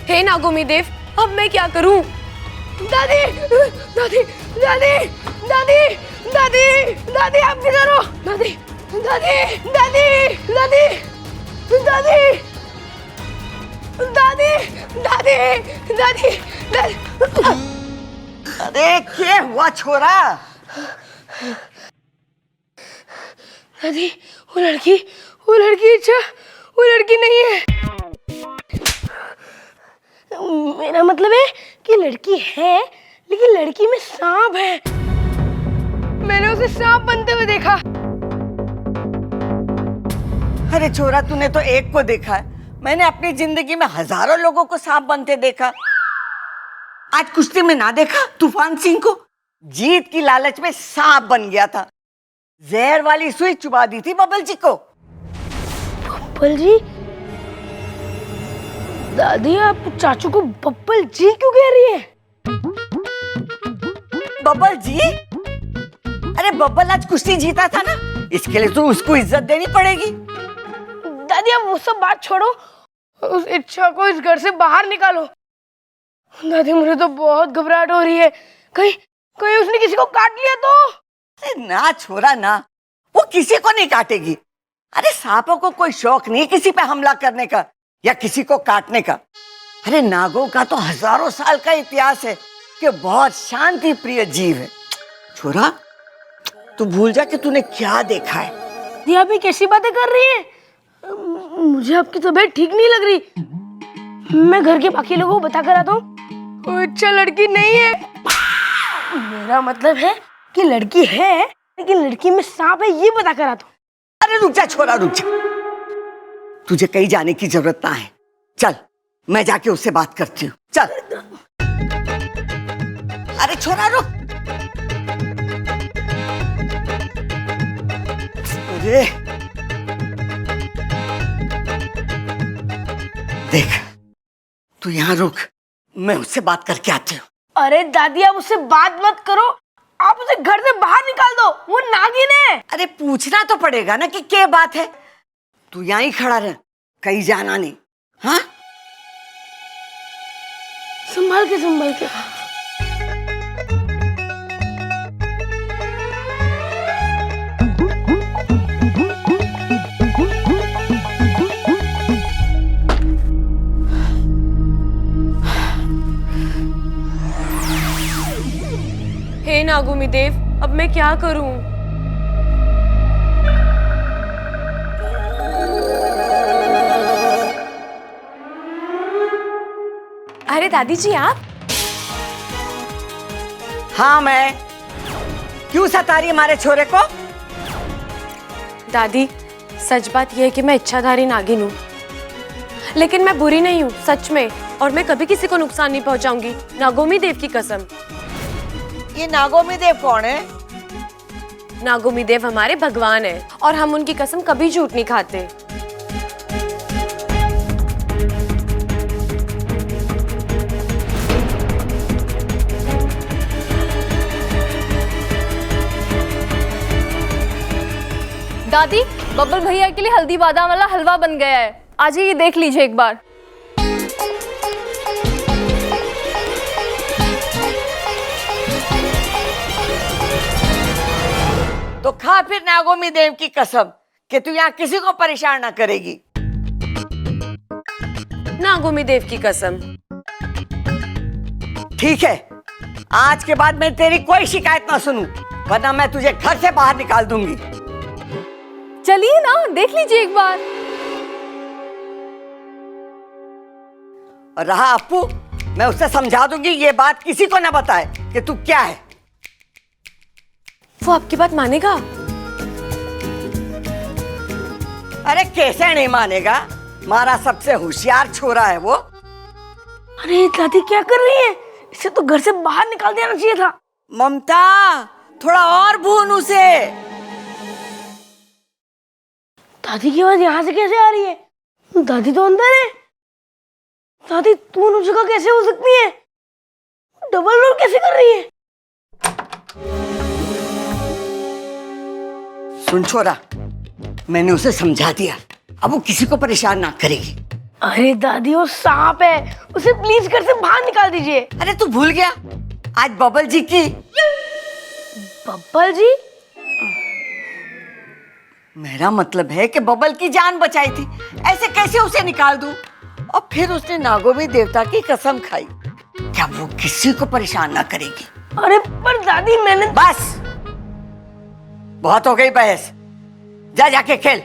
हे नागोमी देव, अब मैं क्या करूं? दादी, दादी, दादी, दादी, दादी, दादी, आप किधर हो? दादी, दादी, दादी, दादी, दादी, दादी, दादी, दादी, दादी। अरे क्या हुआ छोरा? दादी, वो लड़की अच्छा, वो लड़की नहीं है। मेरा मतलब है कि लड़की है, लेकिन लड़की में सांप है। मैंने उसे सांप बनते हुए देखा। अरे छोरा, तूने तो एक को देखा है, मैंने अपनी जिंदगी में हजारों लोगों को सांप बनते देखा। आज कुश्ती में ना देखा तूफान सिंह को? जीत की लालच में सांप बन गया था, जहर वाली सुई चुबा दी थी बबल जी को। बब्बल जी? दादी, आप चाचू को बब्बल जी क्यों कह रही है? बब्बल जी? अरे बब्बल आज कुश्ती जीता था ना, इसके लिए तो उसको इज्जत देनी पड़ेगी। दादी, अब वो सब बात छोड़ो, उस इच्छा को इस घर से बाहर निकालो। दादी, मुझे तो बहुत घबराहट हो रही है। कहीं उसने किसी को काट लिया तो? अरे ना छोरा ना, वो किसी को नहीं काटेगी। अरे सांपों को कोई शौक नहीं किसी पे हमला करने का या किसी को काटने का। अरे नागों का तो हजारों साल का इतिहास है कि बहुत शांति प्रिय जीव है। छोरा, तू भूल जा कि तूने क्या देखा है। ये आप कैसी बातें कर रही हैं? मुझे आपकी तबीयत ठीक नहीं लग रही। मैं घर के बाकी लोगों को बता कर आता हूँ। अच्छा लड़की नहीं है। मेरा मतलब है कि लड़की है, लेकिन लड़की में सांप है, ये बता कर आता हूँ। अरे रुक जा छोरा, रुक जा। तुझे कहीं जाने की जरूरत ना है। चल, मैं जाके उससे बात करती हूँ। चल। अरे छोरा रुक। अरे देख, तू यहाँ रुक, मैं उससे बात करके आती हूँ। अरे दादी, आप उससे बात मत करो, आप उसे घर से बाहर निकाल दो, वो नागिन है। अरे पूछना तो पड़ेगा ना कि क्या बात है। तू यहाँ ही खड़ा रह, कहीं जाना नहीं। हाँ, संभाल के। हे नागोमी देव, अब मैं क्या करूं? अरे दादी जी, आप? हाँ मैं। क्यों सता रही हमारे छोरे को? दादी, सच बात यह है कि मैं इच्छाधारी नागिन हूँ, लेकिन मैं बुरी नहीं हूँ, सच में। और मैं कभी किसी को नुकसान नहीं पहुँचाऊंगी, नागोमी देव की कसम। ये नागोमी देव कौन है? नागोमी देव हमारे भगवान हैं और हम उनकी कसम कभी झूठ नहीं खाते। दादी, बब्बल भैया के लिए हल्दी बादाम वाला हलवा बन गया है, आ जाइए देख लीजिए एक बार। तो खा फिर नागोमी देव की कसम कि तू यहाँ किसी को परेशान ना करेगी। नागोमी देव की कसम। ठीक है, आज के बाद मैं तेरी कोई शिकायत ना सुनूं, वरना मैं तुझे घर से बाहर निकाल दूंगी। चलिए ना, देख लीजिए एक बार। और रहा अप्पू, मैं उससे समझा दूंगी ये बात किसी को ना बताए कि तू क्या है। वो आपकी बात मानेगा? अरे कैसे नहीं मानेगा, हमारा सबसे होशियार छोरा है वो। अरे दादी क्या कर रही है? इसे तो घर से बाहर निकाल देना चाहिए था। ममता, थोड़ा और भून उसे। दादी की आवाज यहाँ से कैसे आ रही है? दादी तो अंदर है। दादी तू उन जगह कैसे हो सकती है? डबल रोल कैसे कर रही है? सुन छोरा, मैंने उसे समझा दिया, अब वो किसी को परेशान ना करेगी। अरे दादी वो सांप है, उसे प्लीज घर से बाहर निकाल दीजिए। अरे तू भूल गया आज बबल जी की। बब्बल जी? मेरा मतलब है कि बबल की जान बचाई थी, ऐसे कैसे उसे निकाल दूं? और फिर उसने नागोमी देवता की कसम खाई, क्या वो किसी को परेशान ना करेगी। अरे पर दादी मैंने बस, बहुत हो गई बहस, जा जाके खेल।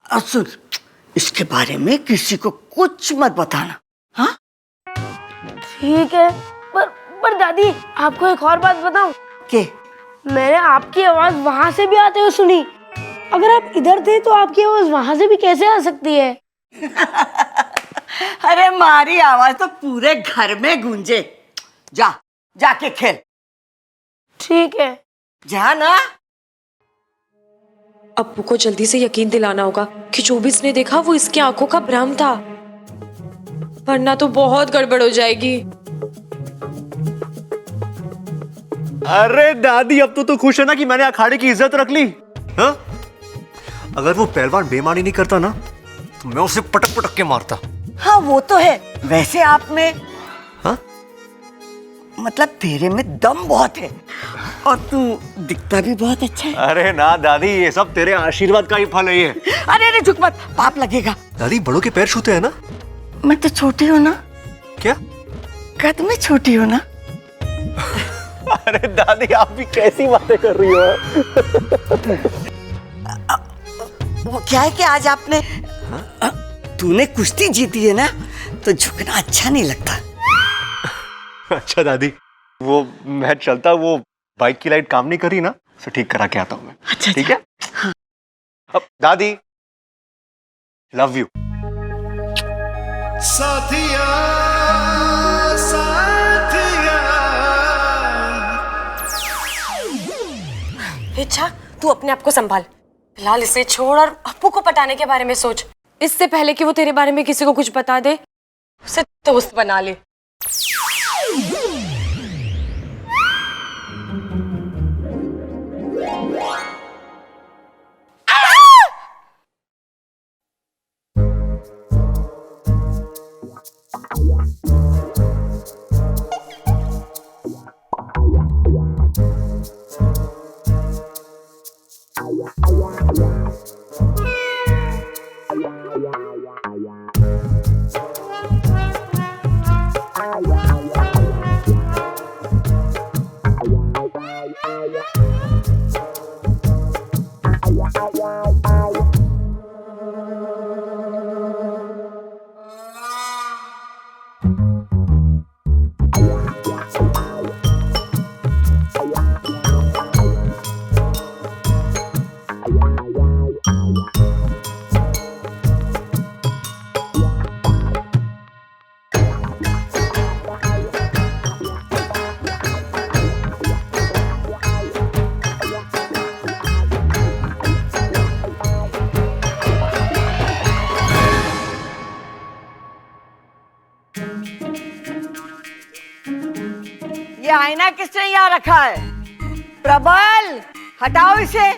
और सुन, इसके बारे में किसी को कुछ मत बताना, हाँ? ठीक है, पर दादी आपको एक और बात बताऊं? के? मैंने आपकी आवाज वहां से भी आते हुए सुनी। अगर आप इधर थे तो आपकी आवाज वहां से भी कैसे आ सकती है? अरे मारी आवाज तो पूरे घर में गूंजे। जा जाके खेल। ठीक है, जा ना। अप्पू को जल्दी से यकीन दिलाना होगा कि जो भी इसने देखा वो इसकी आंखों का भ्रम था, वरना तो बहुत गड़बड़ हो जाएगी। अरे दादी, अब तो खुश है ना कि मैंने अखाड़े की इज्जत रख ली? हाँ? अगर वो पहलवान बेईमानी नहीं करता ना तो मैं उसे पटक पटक के मारता। हाँ वो तो है, वैसे आप में, हाँ? मतलब तेरे में दम बहुत है और तू दिखता भी बहुत अच्छा है। अरे ना दादी, ये सब तेरे आशीर्वाद का ही फल है ये। अरे झुक मत, पाप लगेगा। दादी, बड़ों के पैर छूते हैं ना? मैं तो छोटी हूँ ना। क्या? कद में छोटी हूँ ना। अरे दादी, आप भी कैसी बातें कर रही हो? वो क्या है कि आज आपने, तूने कुश्ती जीती है ना, तो झुकना अच्छा नहीं लगता। अच्छा दादी, वो मैं चलता, वो बाइक की लाइट काम नहीं कर रही ना, उसे ठीक करा के आता हूँ मैं। अच्छा, ठीक है? हाँ। अब दादी, लव यू। साथिया साथिया। इच्छा, तू अपने आप को संभाल, फिलहाल इसे छोड़ और अप्पू को पटाने के बारे में सोच। इससे पहले कि वो तेरे बारे में किसी को कुछ बता दे, उसे दोस्त बना ले। ये आईना किसने यहाँ रखा है? प्रबल, हटाओ इसे।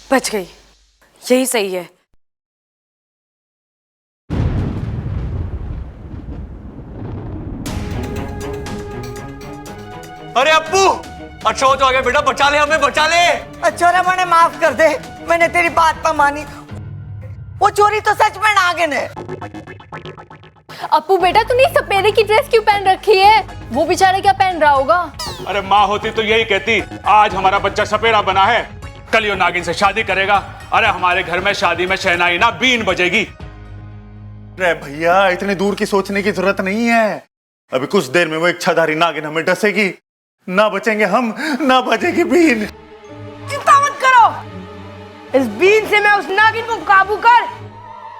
बच गई, यही सही है। अरे अप्पू, अच्छा हो तो आ गया बेटा, बचा ले हमें, बचा ले। छोरा मैंने माफ कर दे, मैंने तेरी बात पर मानी। वो चोरी तो सच में नागिन है। अप्पू बेटा तूने सपेरे की ड्रेस क्यों पहन रखी है? वो बेचारा क्या पहन रहा होगा? अरे माँ होती तो यही कहती, आज हमारा बच्चा सपेरा बना है, कल यो नागिन से शादी करेगा। अरे हमारे घर में शादी में शहनाई ना बीन बजेगी। अरे भैया, इतनी दूर की सोचने की जरूरत नहीं है। अभी कुछ देर में वो इच्छाधारी नागिन हमें डसेगी, ना बचेंगे हम, ना बजेगी बीन। चिंता मत करो, इस बीन से मैं उस नागिन को काबू कर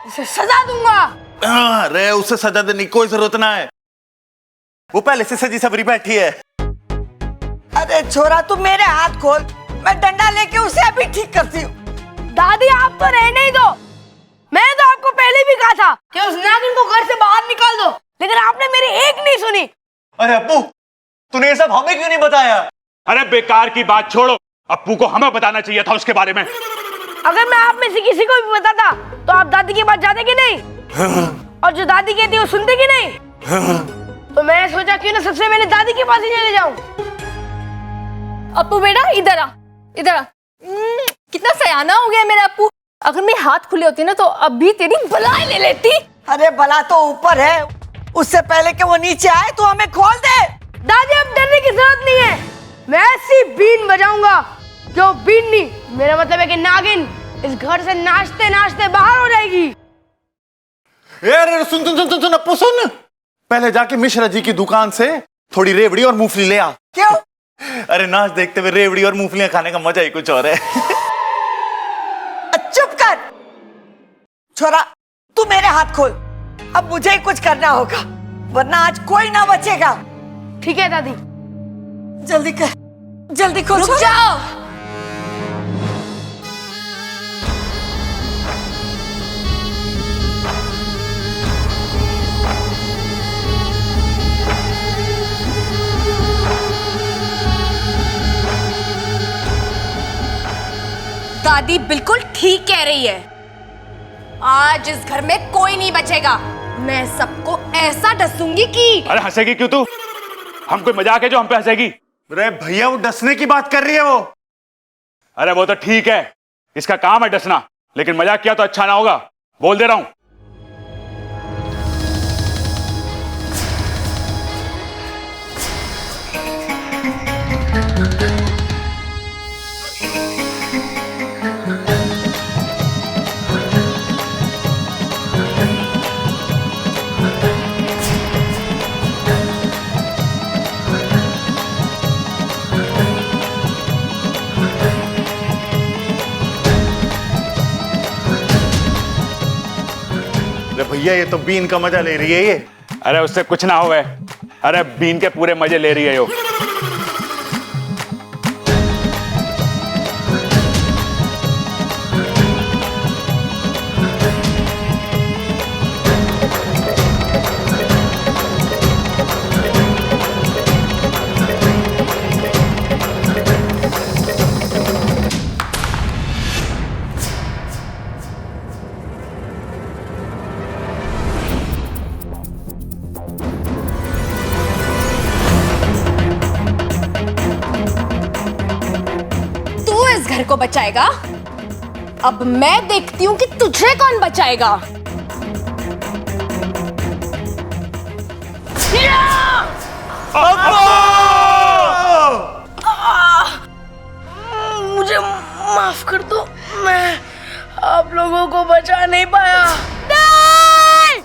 उसे सजा दूंगा। अरे उसे सजा देने की कोई जरूरत ना है, वो पहले से सजी सबरी बैठी है। अरे छोरा तू मेरे हाथ खोल, मैं डंडा लेके उसे अभी ठीक करती हूँ। दादी आप तो रहने ही दो, मैंने तो आपको पहले भी कहा था कि उस नागिन को घर से बाहर निकाल दो, लेकिन आपने मेरी एक नहीं सुनी। अरे अप्पू, तूने ये सब हमें क्यों नहीं बताया? अरे बेकार की बात छोड़ो, अप्पू को हमें बताना चाहिए था उसके बारे में। अगर मैं आप में से किसी को भी बताता तो आप दादी के पास जाते कि नहीं? और जो दादी कहती है वो सुनते कि नहीं? तो मैंने सोचा क्यों ना सबसे पहले दादी के पास ही चले जाऊं। अप्पू बेटा इधर आ, इधर आ। कितना सयाना हो गया मेरा अप्पू। अगर मेरे हाथ खुले होते ना तो अभी तेरी बलाई ले लेती। अरे बला तो ऊपर है, उससे पहले कि वो नीचे आए तो हमें खोल दे। दादी अब डरने की जरूरत नहीं है, मैं ऐसी बीन बजाऊंगा जो बीन नहीं, मेरा मतलब है कि नागिन इस घर से नाचते नाचते बाहर हो जाएगी। अरे सुन सुन सुन सुन अप्पू सुन, पहले जाके मिश्रा जी की दुकान से थोड़ी रेवड़ी और मूंगफली ले आ। क्यों? अरे नाच देखते हुए रेवड़ी और मूंगफलियां खाने का मजा ही कुछ और है। चुप कर छोरा, तू मेरे हाथ खोल, अब मुझे ही कुछ करना होगा, वरना आज कोई ना बचेगा। ठीक है दादी। जल्दी कर, जल्दी खोल। रुक जाओ। दादी बिल्कुल ठीक कह रही है, आज इस घर में कोई नहीं बचेगा। मैं सबको ऐसा डसूंगी कि। अरे हंसेगी क्यों तू? हम कोई मजाक है जो हम पे हंसेगी? अरे भैया, वो डसने की बात कर रही है वो। अरे वो तो ठीक है, इसका काम है डसना, लेकिन मजाक किया तो अच्छा ना होगा, बोल दे रहा हूं। अरे भैया, ये तो बीन का मजा ले रही है ये। अरे उससे कुछ ना होवे, अरे बीन के पूरे मजे ले रही है यो। घर को बचाएगा, अब मैं देखती हूँ कि तुझे कौन बचाएगा। मुझे माफ कर दो, मैं आप लोगों को बचा नहीं पाया। नहीं!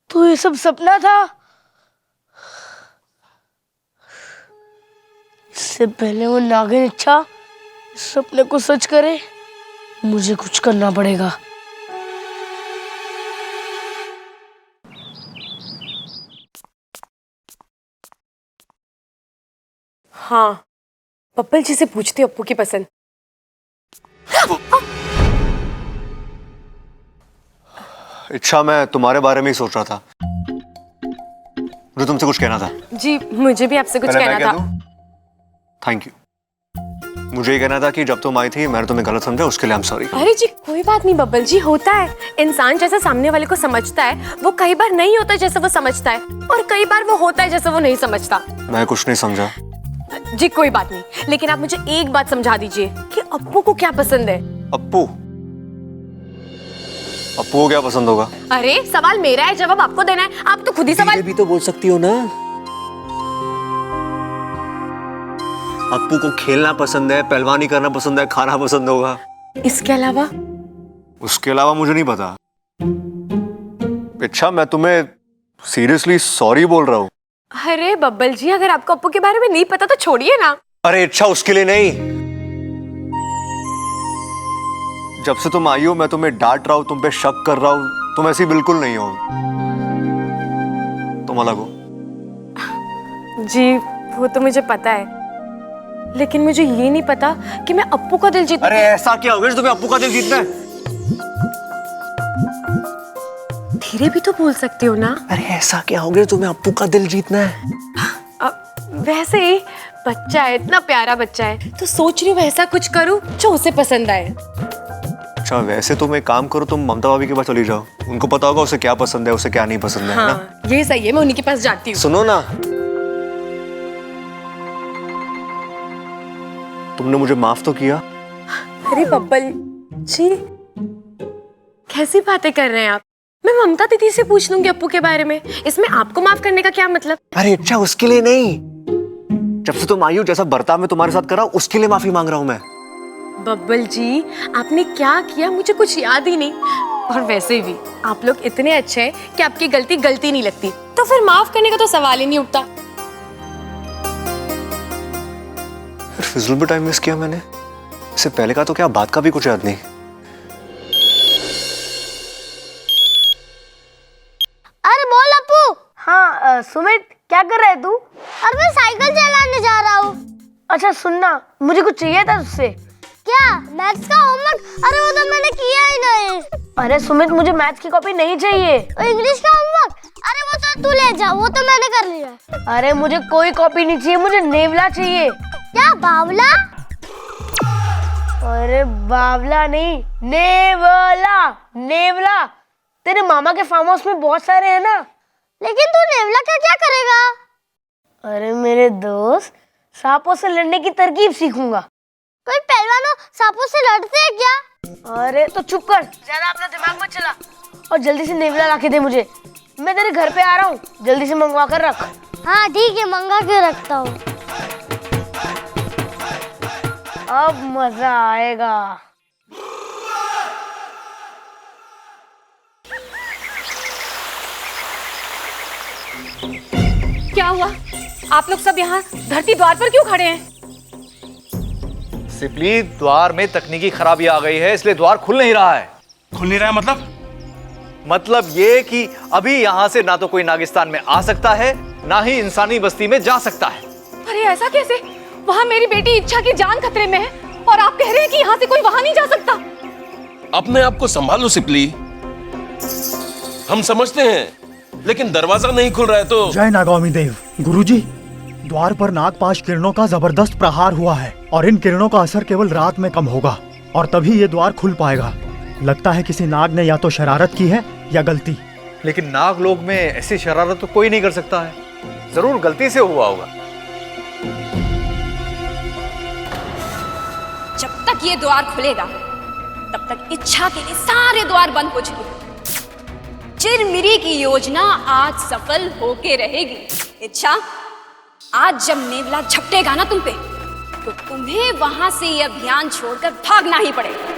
तो ये सब सपना था? इससे पहले वो नागिन इच्छा इस सपने को सच करे, मुझे कुछ करना पड़ेगा। हाँ, पप्पल जी से पूछती हूँ अप्पू की पसंद। इच्छा, मैं तुम्हारे बारे में ही सोच रहा था। मुझे तुमसे कुछ कहना था। जी मुझे भी आपसे कुछ पहले मैं कहना कह था। दूं? Thank you. मुझे ये कहना था कि जब तुम आई थी मैंने तुम्हें गलत समझा, उसके लिए आई एम सॉरी। अरे जी कोई बात नहीं बब्बल जी, होता है। इंसान जैसे सामने वाले को समझता है वो कई बार नहीं होता जैसे वो समझता है, और कई बार वो होता है जैसे वो नहीं समझता। मैं कुछ नहीं समझा। जी कोई बात नहीं, लेकिन आप मुझे एक बात समझा दीजिए कि अप्पू को क्या पसंद है। अप्पू को क्या पसंद होगा? अरे सवाल मेरा है, जवाब आपको देना है। आप तो खुद ही सवाल। भी तो बोल सकती हो ना। अप्पू को खेलना पसंद है, पहलवानी करना पसंद है, खाना पसंद होगा। इसके अलावा? उसके अलावा मुझे नहीं पता। अच्छा मैं तुम्हें सीरियसली सॉरी बोल रहा हूँ। अरे बब्बल जी, अगर आपको अप्पू के बारे में नहीं पता तो छोड़िए ना। अरे अच्छा उसके लिए नहीं। जब से तुम आई हो मैं तुम्हें डांट रहा हूँ, तुम पे शक कर रहा हूँ, तुम ऐसी बिल्कुल नहीं हो। तुम अलग हो। जी वो तो मुझे पता है, लेकिन मुझे ये नहीं पता कि मैं अप्पू का दिल जीत। अरे ऐसा क्या हो गया तुम्हें अप्पू का दिल जीतना है? धीरे भी तो बोल सकते हो ना। अरे ऐसा क्या हो गया तुम्हें अप्पू का दिल जीतना है? वैसे ही बच्चा है, इतना प्यारा बच्चा है, तो सोच रही हूँ ऐसा कुछ करूँ जो उसे पसंद आए। अच्छा वैसे तुम एक काम करो, तुम ममता भाभी के पास चली जाओ, उनको पता होगा उसे क्या पसंद है उसे क्या नहीं पसंद है। हाँ ना? ये सही है, मैं उन्हीं के पास जाती हूँ। सुनो ना, तुमने मुझे माफ तो किया। अरे बब्बल जी कैसी बातें कर रहे हैं आप? मैं ममता दीदी से पूछ लूंगी अप्पू के बारे में, इसमें आपको माफ करने का क्या मतलब? अरे अच्छा उसके लिए नहीं, जब से तुम आई हो जैसा बर्ताव मैं तुम्हारे साथ कर रहा हूं उसके लिए माफी मांग रहा हूं मैं। बब्बल जी आपने क्या किया मुझे कुछ याद ही नहीं, और वैसे भी आप लोग इतने अच्छे हैं कि आपकी गलती नहीं लगती, तो फिर माफ करने का तो सवाल ही नहीं उठता। फिजूल में टाइम वेस्ट किया मैंने, इससे पहले का तो क्या बात का भी कुछ याद नहीं। अरे बोल अप्पू। हाँ सुमित क्या कर रहा है तू? अरे मैं साइकिल चलाने जा रहा हूँ। अच्छा सुनना, मुझे कुछ चाहिए था तुझसे। क्या? मैथ्स का होमवर्क? अरे वो तो मैंने किया ही नहीं। अरे सुमित मुझे मैथ्स की कॉपी नहीं चाहिए। इंग्लिश का होमवर्क? अरे वो तो तू ले जा, वो तो मैंने कर लिया। अरे मुझे कोई कॉपी नहीं चाहिए, मुझे नेवला चाहिए। क्या बावला? अरे बावला नहीं, नेवला। नेवला तेरे मामा के फार्म हाउस में बहुत सारे हैं ना। लेकिन तू नेवला का क्या करेगा? अरे मेरे दोस्त, सांपों से लड़ने की तरकीब सीखूंगा। कोई पहलवान सांपों से लड़ते हैं क्या? अरे तो चुप कर, ज्यादा अपना दिमाग मत चला, और जल्दी से नेवला लाके दे मुझे। मैं तेरे घर पे आ रहा हूँ, जल्दी से मंगवा कर रख। हाँ ठीक है, मंगा के रखता हूँ। अब मजा आएगा। क्या हुआ? आप लोग सब यहाँ धरती द्वार पर क्यों खड़े हैं? सिपली, द्वार में तकनीकी खराबी आ गई है, इसलिए द्वार खुल नहीं रहा है। खुल नहीं रहा है मतलब ये कि अभी यहाँ से ना तो कोई नागिस्तान में आ सकता है, ना ही इंसानी बस्ती में जा सकता है। अरे ऐसा कैसे? वहाँ मेरी बेटी इच्छा की जान खतरे में है, और आप कह रहे हैं कि यहाँ से कोई वहाँ नहीं जा सकता। अपने आप को संभालो सिपली, हम समझते हैं, लेकिन दरवाजा नहीं खुल रहा है तो। जय नागामी देव। गुरुजी, द्वार पर नागपाश किरणों का जबरदस्त प्रहार हुआ है, और इन किरणों का असर केवल रात में कम होगा, और तभी ये द्वार खुल पाएगा। लगता है किसी नाग ने या तो शरारत की है या गलती। लेकिन नाग लोग में ऐसी शरारत तो कोई नहीं कर सकता है, जरूर गलती से हुआ होगा। जब तक ये द्वार खुलेगा तब तक इच्छा के लिए सारे द्वार बंद हो चुके हैं। चिरमिरी की योजना आज सफल होके रहेगी। इच्छा, आज जब नेवला झपटेगा ना तुम पे, तो तुम्हें वहां से ये अभियान छोड़कर भागना ही पड़ेगा।